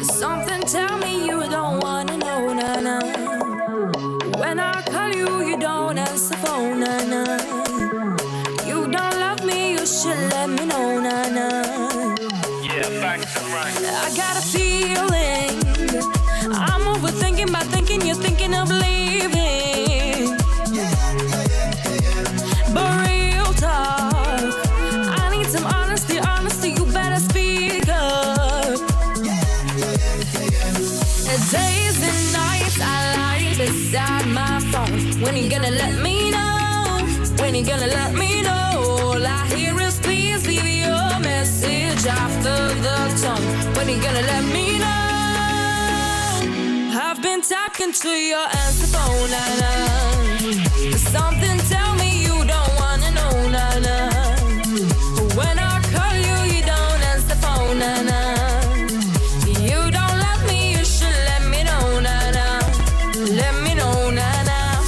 Something tell me you don't wanna know, nah, nah. When I call you, you don't answer phone, nah, nah. You don't love me, you should let me know, nah, nah. Yeah, back to right. I got a feeling I'm overthinking by thinking you're thinking of leaving. But real talk, I need some honesty, you better speak up. Days and nights I lie beside my phone. When you gonna let me know? When you gonna let me know? All I hear is please leave your message after the tone. When you gonna let me know? I've been talking to your answer phone, nah, nah. Something tell me you don't wanna know, nah, nah. When I call you, you don't answer phone, nah, nah. You don't love me, you should let me know, nah, nah. Let me know, nah, nah.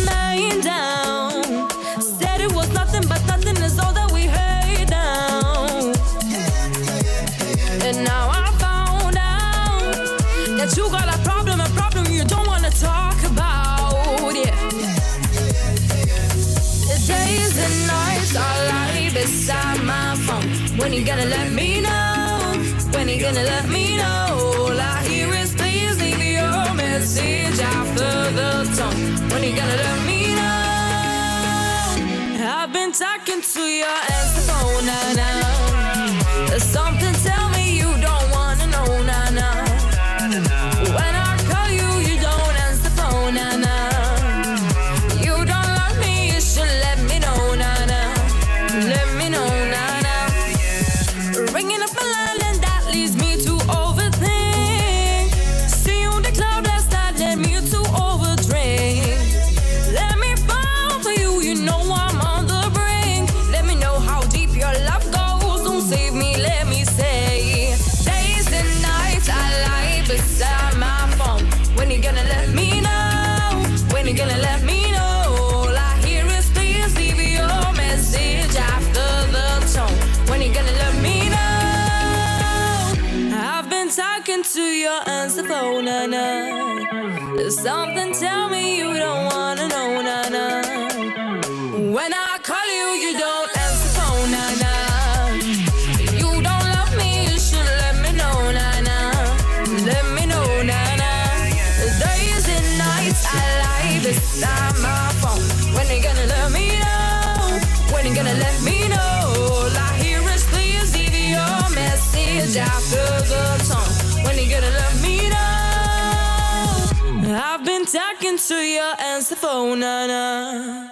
Man down, said it was nothing, but nothing is all that we heard now. And now I found out that you got a problem you don't wanna talk about, yeah. Days and nights I lie beside my phone. When you gonna let me know? When you gonna let me know? All I hear is please leave your message after the tone. When you gonna let me know? I've been talking to your answer phone, nah, nah. There's something tell me you don't wanna know, nah, nah. When I call you, you don't answer phone, nah, nah. You don't love me, you should let me know, nah, nah. Let me know, nah, nah. Ringing up my line and that leads me to overthink. See you in the club last night, led me to overdrink. Let me fall for you, you know I'm on the brink. Let me know how deep your love goes, don't save me, let me say. Days and nights I lie beside my phone. When you gonna let me know? When you gonna let me know? All I hear is please leave your message after the tone. When you gonna let me know? I've been talking to your answer phone, nah, nah. There's something tell me you don't wanna know, nah, nah. When I call you, you don't answer phone, nah, nah. You don't love me, you should let me know, nah, nah. Let me know, nah, nah. Days and nights I lie beside my phone. When you gonna let me know? When you gonna let me know? All I hear is please leave your message after the tone. When you gonna let me know? I've been talking to your answer phone, nah, nah.